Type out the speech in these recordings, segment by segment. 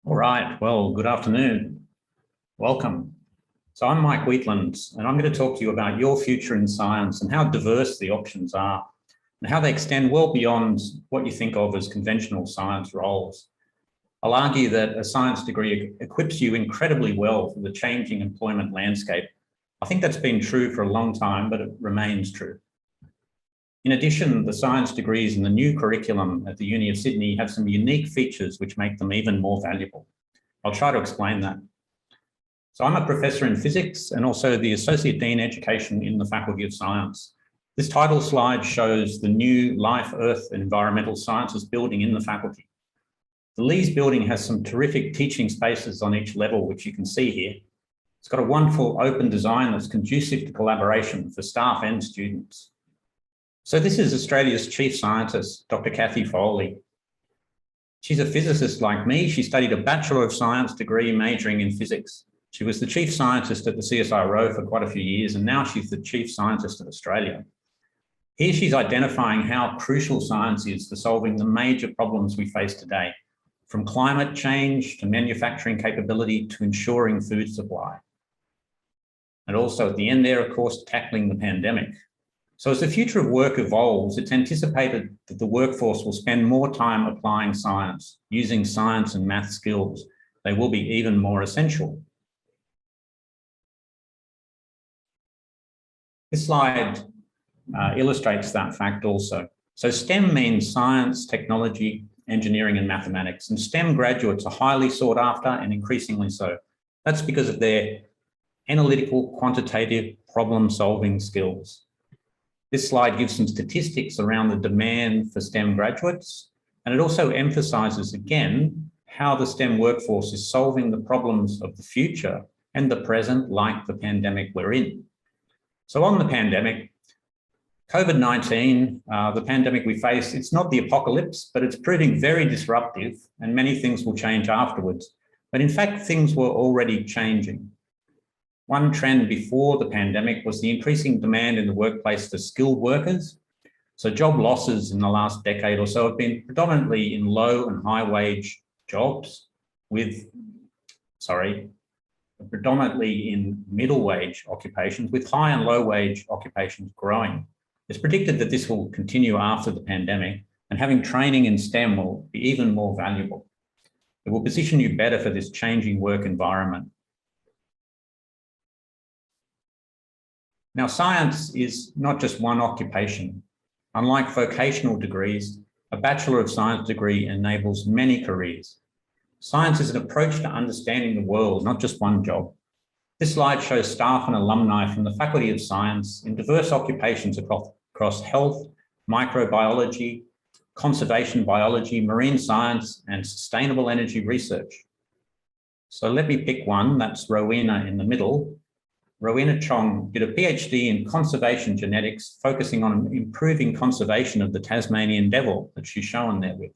All right, well, good afternoon. Welcome. So I'm Mike Wheatland, and I'm going to talk to you about your future in science and how diverse the options are and how they extend well beyond what you think of as conventional science roles. I'll argue that a science degree equips you incredibly well for the changing employment landscape. I think that's been true for a long time, but it remains true. In addition, the science degrees in the new curriculum at the Uni of Sydney have some unique features which make them even more valuable. I'll try to explain that. So I'm a professor in physics and also the Associate Dean Education in the Faculty of Science. This title slide shows the new Life, Earth and Environmental Sciences building in the faculty. The Lees building has some terrific teaching spaces on each level, which you can see here. It's got a wonderful open design that's conducive to collaboration for staff and students. So this is Australia's chief scientist, Dr. Kathy Fowley. She's a physicist like me. She studied a Bachelor of Science degree majoring in physics. She was the chief scientist at the CSIRO for quite a few years, and now she's the chief scientist of Australia. Here she's identifying how crucial science is for solving the major problems we face today, from climate change to manufacturing capability to ensuring food supply. And also at the end there, of course, tackling the pandemic. So as the future of work evolves, it's anticipated that the workforce will spend more time applying science, using science and math skills. They will be even more essential. This slide illustrates that fact also. So STEM means science, technology, engineering and mathematics, and STEM graduates are highly sought after and increasingly so. That's because of their analytical, quantitative, problem-solving skills. This slide gives some statistics around the demand for STEM graduates, and it also emphasises again how the STEM workforce is solving the problems of the future and the present, like the pandemic we're in. So on the pandemic, COVID-19, the pandemic we face, it's not the apocalypse, but it's proving very disruptive and many things will change afterwards. But in fact, things were already changing. One trend before the pandemic was the increasing demand in the workplace for skilled workers. So job losses in the last decade or so have been predominantly in low and high wage jobs predominantly in middle wage occupations with high and low wage occupations growing. It's predicted that this will continue after the pandemic, and having training in STEM will be even more valuable. It will position you better for this changing work environment. Now, science is not just one occupation. Unlike vocational degrees, a Bachelor of Science degree enables many careers. Science is an approach to understanding the world, not just one job. This slide shows staff and alumni from the Faculty of Science in diverse occupations across health, microbiology, conservation biology, marine science, and sustainable energy research. So let me pick one, that's Rowena in the middle. Rowena Chong did a PhD in conservation genetics, focusing on improving conservation of the Tasmanian devil that she's shown there with.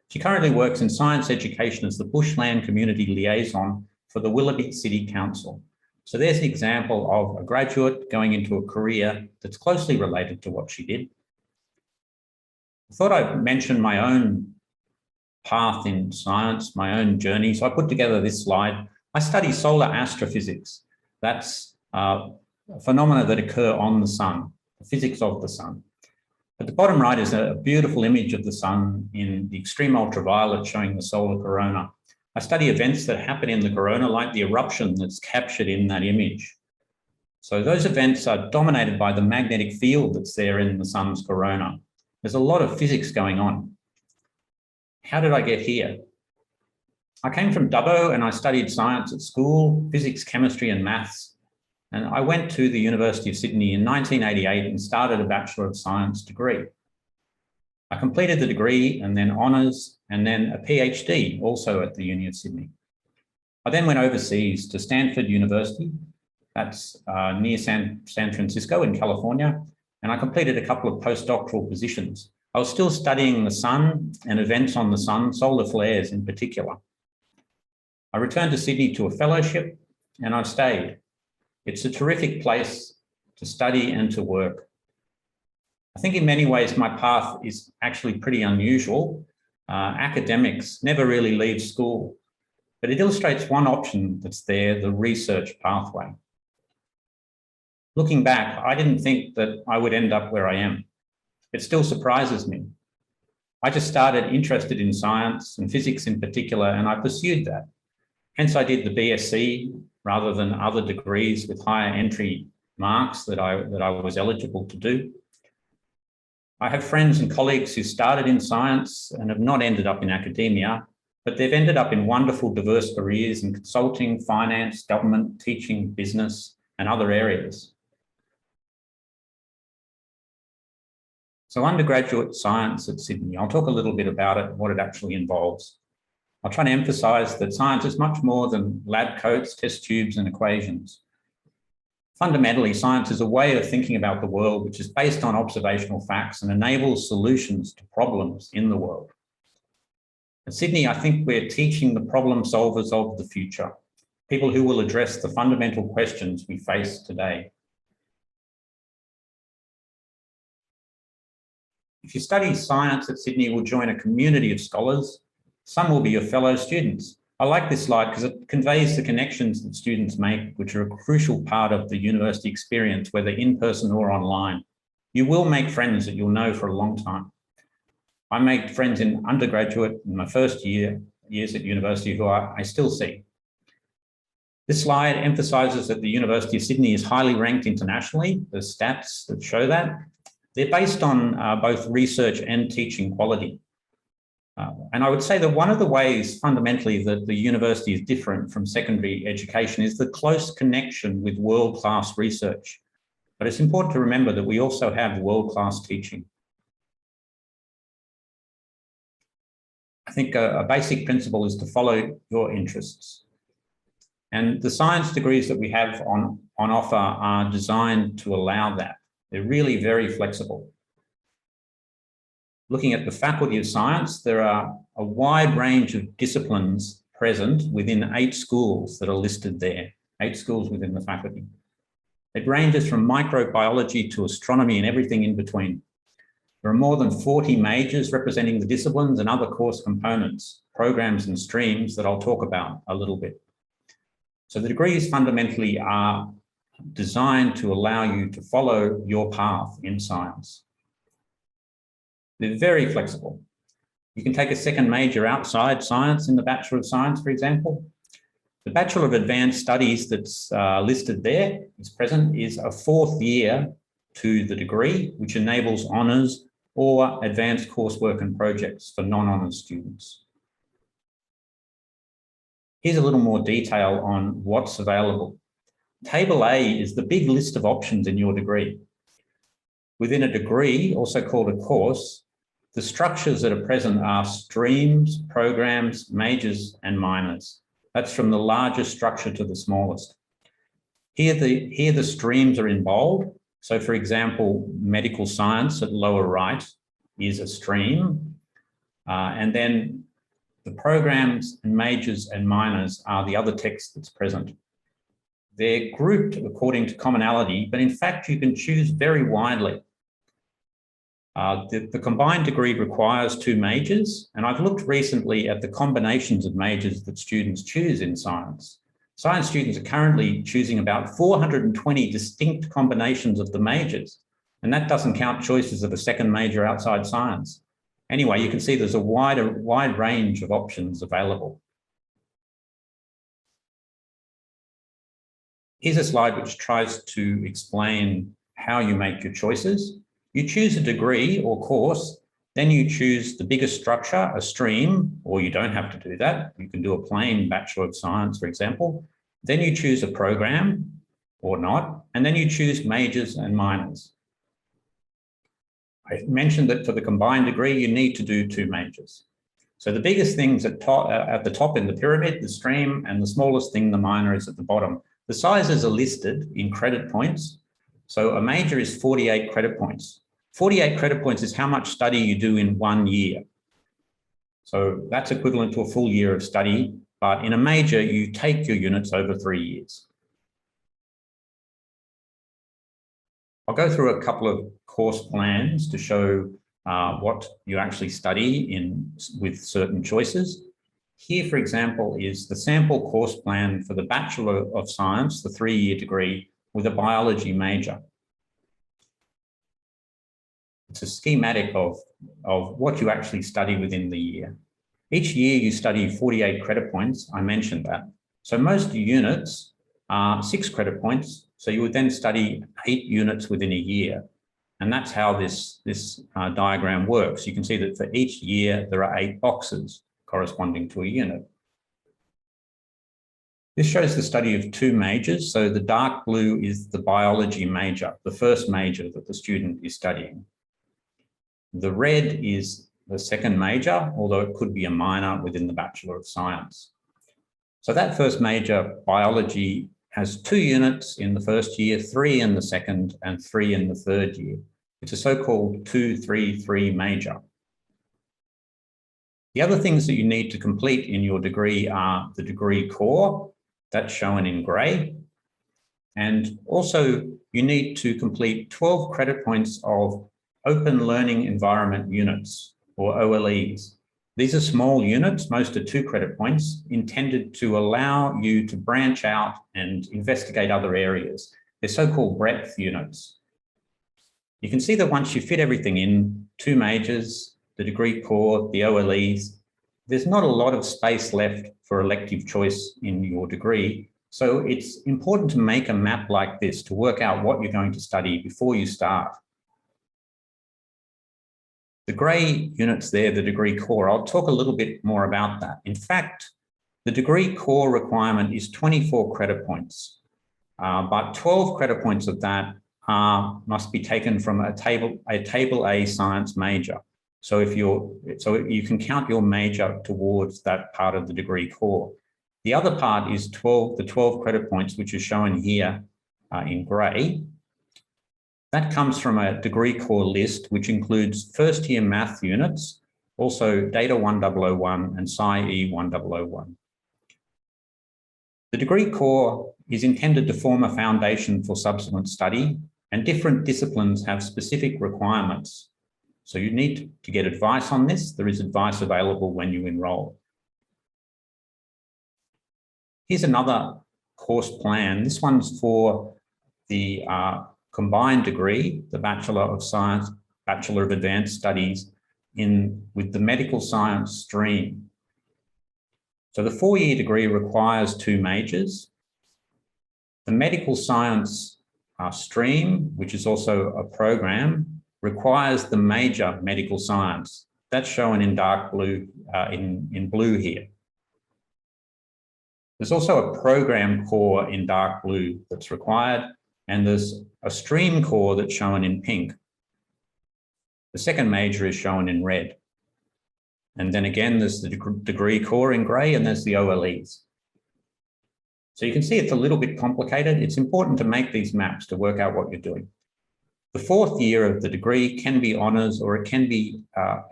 She currently works in science education as the Bushland Community Liaison for the Willoughby City Council. So there's an example of a graduate going into a career that's closely related to what she did. I thought I'd mention my own path in science, my own journey. So I put together this slide. I study solar astrophysics. That's phenomena that occur on the sun, the physics of the sun. At the bottom right is a beautiful image of the sun in the extreme ultraviolet showing the solar corona. I study events that happen in the corona, like the eruption that's captured in that image. So those events are dominated by the magnetic field that's there in the sun's corona. There's a lot of physics going on. How did I get here? I came from Dubbo and I studied science at school, physics, chemistry and maths. And I went to the University of Sydney in 1988 and started a Bachelor of Science degree. I completed the degree and then honours and then a PhD also at the Uni of Sydney. I then went overseas to Stanford University, that's near San Francisco in California, and I completed a couple of postdoctoral positions. I was still studying the sun and events on the sun, solar flares in particular. I returned to Sydney to a fellowship and I've stayed. It's a terrific place to study and to work. I think in many ways my path is actually pretty unusual. Academics never really leave school. but it illustrates one option that's there, the research pathway. Looking back, I didn't think that I would end up where I am. It still surprises me. I just started interested in science and physics in particular, and I pursued that. Hence, I did the BSc rather than other degrees with higher entry marks that I was eligible to do. I have friends and colleagues who started in science and have not ended up in academia, but they've ended up in wonderful diverse careers in consulting, finance, government, teaching, business, and other areas. So undergraduate science at Sydney, I'll talk a little bit about it, what it actually involves. I'll try to emphasise that science is much more than lab coats, test tubes, and equations. Fundamentally, science is a way of thinking about the world which is based on observational facts and enables solutions to problems in the world. At Sydney, I think we're teaching the problem solvers of the future, people who will address the fundamental questions we face today. If you study science at Sydney, you will join a community of scholars. Some will be your fellow students. I like this slide because it conveys the connections that students make, which are a crucial part of the university experience, whether in person or online. You will make friends that you'll know for a long time. I made friends in undergraduate in my first years at university who I still see. This slide emphasises that the University of Sydney is highly ranked internationally. There's stats that show that. They're based on both research and teaching quality. And I would say that one of the ways fundamentally that the university is different from secondary education is the close connection with world-class research. But it's important to remember that we also have world-class teaching. I think a basic principle is to follow your interests. And the science degrees that we have on offer are designed to allow that. They're really very flexible. Looking at the Faculty of Science, there are a wide range of disciplines present within 8 schools that are listed there, 8 schools within the faculty. It ranges from microbiology to astronomy and everything in between. There are more than 40 majors representing the disciplines and other course components, programs and streams that I'll talk about a little bit. So the degrees fundamentally are designed to allow you to follow your path in science. They're very flexible. You can take a second major outside science in the Bachelor of Science, for example. The Bachelor of Advanced Studies that's listed there, is present, is a 4th year to the degree, which enables honours or advanced coursework and projects for non-honours students. Here's a little more detail on what's available. Table A is the big list of options in your degree. Within a degree, also called a course, the structures that are present are streams, programs, majors, and minors. That's from the largest structure to the smallest. Here the streams are in bold. So for example, medical science at lower right is a stream. And then the programs and majors and minors are the other text that's present. They're grouped according to commonality, but in fact, you can choose very widely. The combined degree requires 2 majors, and I've looked recently at the combinations of majors that students choose in science. Science students are currently choosing about 420 distinct combinations of the majors, and that doesn't count choices of a second major outside science. Anyway, you can see there's a wide range of options available. Here's a slide which tries to explain how you make your choices. You choose a degree or course, then you choose the biggest structure, a stream, or you don't have to do that. You can do a plain Bachelor of Science, for example. Then you choose a program or not, and then you choose majors and minors. I mentioned that for the combined degree, you need to do 2 majors. So the biggest things at the top in the pyramid, the stream, and the smallest thing, the minor, is at the bottom. The sizes are listed in credit points. So a major is 48 credit points. 48 credit points is how much study you do in 1 year. So that's equivalent to a full year of study, but in a major, you take your units over 3 years. I'll go through a couple of course plans to show what you actually study with certain choices. Here, for example, is the sample course plan for the Bachelor of Science, the 3-year degree, with a biology major. It's a schematic of what you actually study within the year. Each year you study 48 credit points, I mentioned that. So most units are 6 credit points, so you would then study 8 units within a year. And that's how this diagram works. You can see that for each year there are 8 boxes corresponding to a unit. This shows the study of 2 majors. So the dark blue is the biology major, the first major that the student is studying. The red is the second major, although it could be a minor within the Bachelor of Science. So that first major, biology, has 2 units in the first year, 3 in the second, and 3 in the third year. It's a so-called 2-3-3 major. The other things that you need to complete in your degree are the degree core, that's shown in grey. And also you need to complete 12 credit points of Open Learning Environment units, or OLEs. These are small units, most are 2 credit points, intended to allow you to branch out and investigate other areas. They're so-called breadth units. You can see that once you fit everything in, 2 majors, the degree core, the OLEs, there's not a lot of space left for elective choice in your degree. So it's important to make a map like this to work out what you're going to study before you start. The grey units there, the degree core, I'll talk a little bit more about that. In fact, the degree core requirement is 24 credit points, but 12 credit points of that must be taken from a table A science major. So you can count your major towards that part of the degree core. The other part is the 12 credit points, which is shown here in grey. That comes from a degree core list, which includes first year math units, also Data 1001 and Sci-E 1001. The degree core is intended to form a foundation for subsequent study, and different disciplines have specific requirements. So you need to get advice on this. There is advice available when you enroll. Here's another course plan. This one's for the combined degree, the Bachelor of Science, Bachelor of Advanced Studies with the medical science stream. So the 4-year degree requires 2 majors. The medical science stream, which is also a program, requires the major medical science. That's shown in dark blue, in blue here. There's also a program core in dark blue that's required, and there's a stream core that's shown in pink. The second major is shown in red. And then again, there's the degree core in grey, and there's the OLEs. So you can see it's a little bit complicated. It's important to make these maps to work out what you're doing. The 4th year of the degree can be honours, or it can be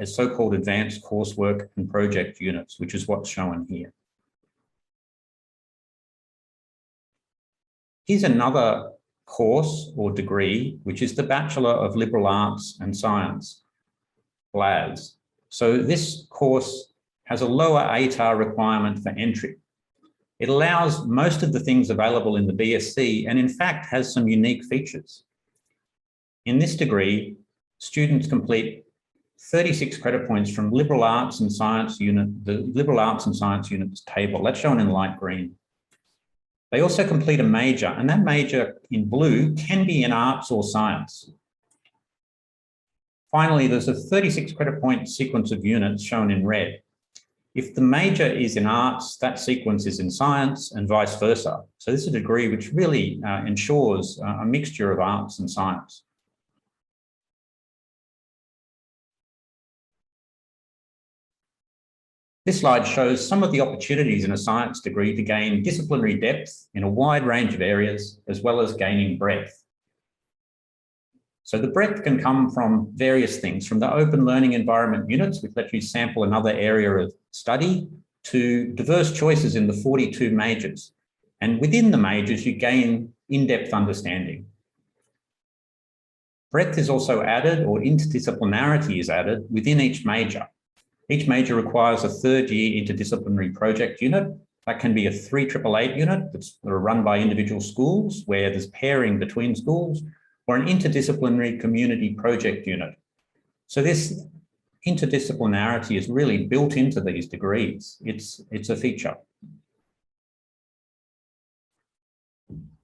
as so-called advanced coursework and project units, which is what's shown here. Here's another course or degree, which is the Bachelor of Liberal Arts and Science, BLAS. So this course has a lower ATAR requirement for entry. It allows most of the things available in the BSc, and in fact has some unique features. In this degree, students complete 36 credit points from Liberal Arts and Science unit, the Liberal Arts and Science units table. That's shown in light green. They also complete a major, and that major in blue can be in arts or science. Finally, there's a 36 credit point sequence of units shown in red. If the major is in arts, that sequence is in science and vice versa. So this is a degree which really ensures a mixture of arts and science. This slide shows some of the opportunities in a science degree to gain disciplinary depth in a wide range of areas, as well as gaining breadth. So the breadth can come from various things, from the open learning environment units, which let you sample another area of study, to diverse choices in the 42 majors. And within the majors, you gain in-depth understanding. Breadth is also added, or interdisciplinarity is added, within each major. Each major requires a third-year interdisciplinary project unit. That can be a 388 unit that's run by individual schools where there's pairing between schools, or an interdisciplinary community project unit. So this interdisciplinarity is really built into these degrees. It's a feature.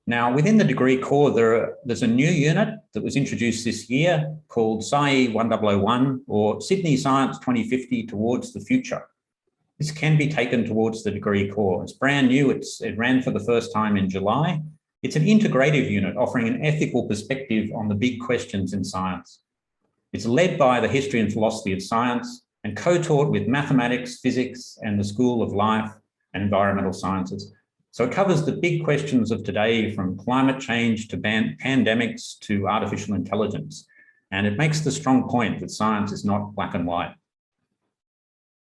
Now, within the degree core, there's a new unit that was introduced this year called SCIE 1001, or Sydney Science 2050 Towards the Future. This can be taken towards the degree core. It's brand new. It ran for the first time in July. It's an integrative unit offering an ethical perspective on the big questions in science. It's led by the History and Philosophy of Science and co-taught with Mathematics, Physics, and the School of Life and Environmental Sciences. So it covers the big questions of today, from climate change to pandemics to artificial intelligence. And it makes the strong point that science is not black and white.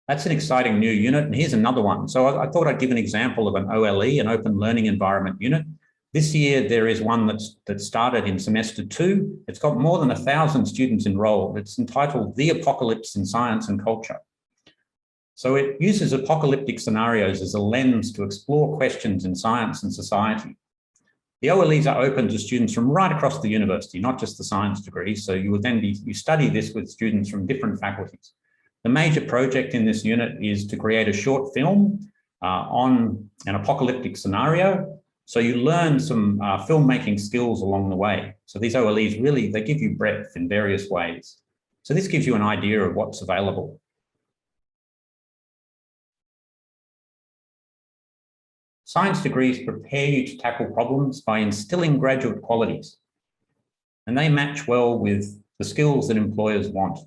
That's an exciting new unit, and here's another one. So I thought I'd give an example of an OLE, an Open Learning Environment unit. This year, there is one that started in semester 2. It's got more than 1,000 students enrolled. It's entitled The Apocalypse in Science and Culture. So it uses apocalyptic scenarios as a lens to explore questions in science and society. The OLEs are open to students from right across the university, not just the science degree. So you study this with students from different faculties. The major project in this unit is to create a short film on an apocalyptic scenario. So you learn some filmmaking skills along the way. So these OLEs really, they give you breadth in various ways. So this gives you an idea of what's available. Science degrees prepare you to tackle problems by instilling graduate qualities, and they match well with the skills that employers want.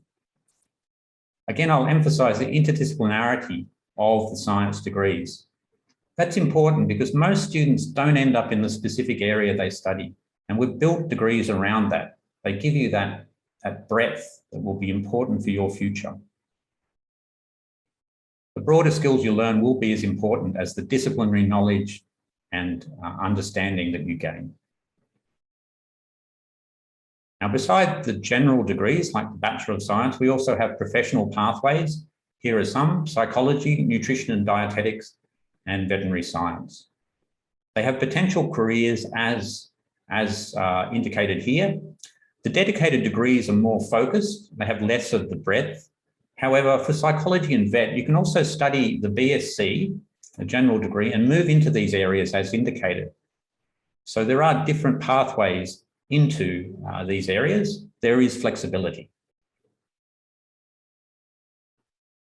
Again, I'll emphasize the interdisciplinarity of the science degrees. That's important because most students don't end up in the specific area they study, and we've built degrees around that. They give you that breadth that will be important for your future. The broader skills you learn will be as important as the disciplinary knowledge and understanding that you gain. Now, beside the general degrees like the Bachelor of Science, we also have professional pathways. Here are some: psychology, nutrition and dietetics, and veterinary science. They have potential careers as indicated here. The dedicated degrees are more focused. They have less of the breadth. However, for psychology and vet, you can also study the BSc, a general degree, and move into these areas as indicated. So there are different pathways into these areas. There is flexibility.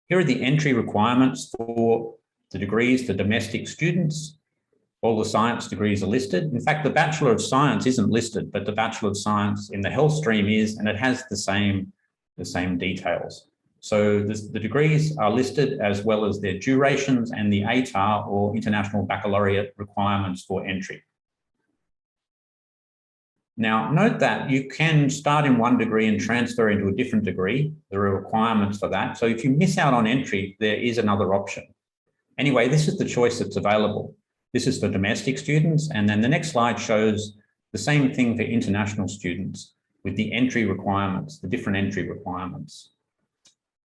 Here are the entry requirements for the degrees for domestic students. All the science degrees are listed. In fact, the Bachelor of Science isn't listed, but the Bachelor of Science in the health stream is, and it has the same details. So the degrees are listed as well as their durations and the ATAR, or International Baccalaureate, requirements for entry. Now, note that you can start in one degree and transfer into a different degree. There are requirements for that. So if you miss out on entry, there is another option. Anyway, this is the choice that's available. This is for domestic students. And then the next slide shows the same thing for international students with the entry requirements, the different entry requirements.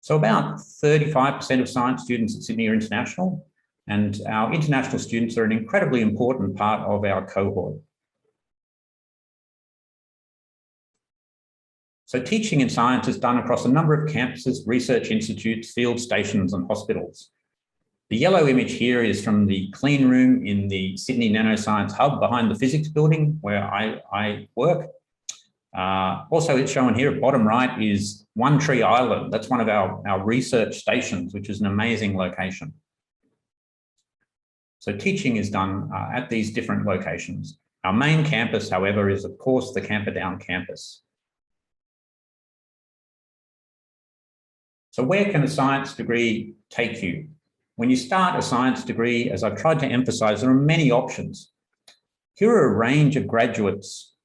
So about 35% of science students at Sydney are international, and our international students are an incredibly important part of our cohort. So teaching in science is done across a number of campuses, research institutes, field stations, and hospitals. The yellow image here is from the clean room in the Sydney Nanoscience Hub behind the physics building where I work. Also, it's shown here at bottom right is One Tree Island. That's one of our research stations, which is an amazing location. So teaching is done at these different locations. Our main campus, however, is of course the Camperdown campus. So where can a science degree take you? When you start a science degree, as I've tried to emphasize, there are many options. Here are a range of graduates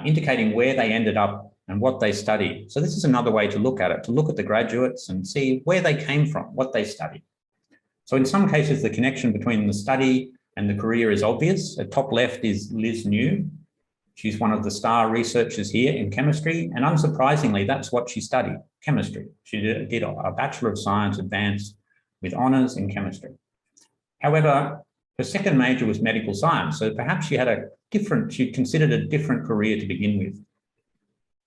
indicating where they ended up and what they studied. So this is another way to look at it, to look at the graduates and see where they came from, what they studied. So in some cases, the connection between the study and the career is obvious. At top left is Liz New. She's one of the star researchers here in chemistry, and unsurprisingly, that's what she studied. chemistry. She did a Bachelor of Science advanced with honours in chemistry. However, her second major was medical science, so perhaps she considered a different career to begin with.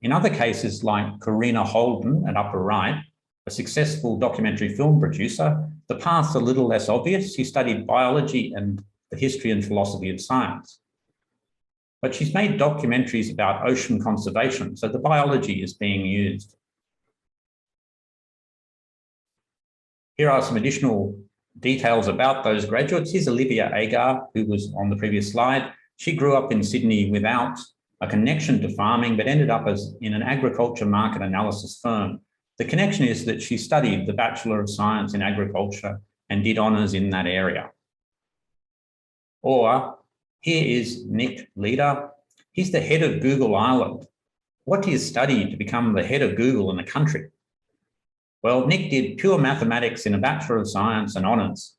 In other cases, like Karina Holden at upper right, a successful documentary film producer, the path's a little less obvious. She studied biology and the history and philosophy of science. But she's made documentaries about ocean conservation, so the biology is being used. Here are some additional details about those graduates. Here's Olivia Agar, who was on the previous slide. She grew up in Sydney without a connection to farming, but ended up in an agriculture market analysis firm. The connection is that she studied the Bachelor of Science in Agriculture and did honours in that area. Or here is Nick Leader. He's the head of Google Ireland. What do you study to become the head of Google in a country? Well, Nick did pure mathematics in a Bachelor of Science and honours.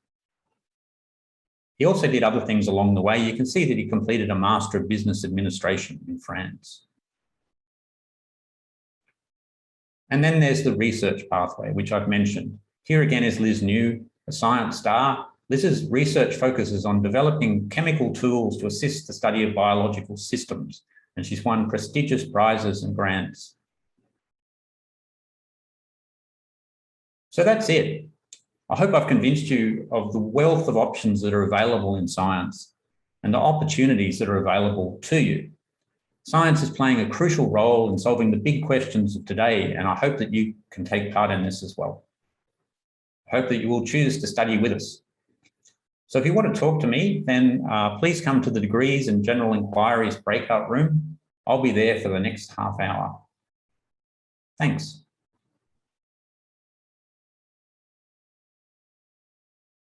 He also did other things along the way. You can see that he completed a Master of Business Administration in France. And then there's the research pathway, which I've mentioned. Here again is Liz New, a science star. Liz's research focuses on developing chemical tools to assist the study of biological systems, and she's won prestigious prizes and grants. So that's it. I hope I've convinced you of the wealth of options that are available in science and the opportunities that are available to you. Science is playing a crucial role in solving the big questions of today, and I hope that you can take part in this as well. I hope that you will choose to study with us. So if you want to talk to me, then please come to the Degrees and General Inquiries breakout room. I'll be there for the next half hour. Thanks.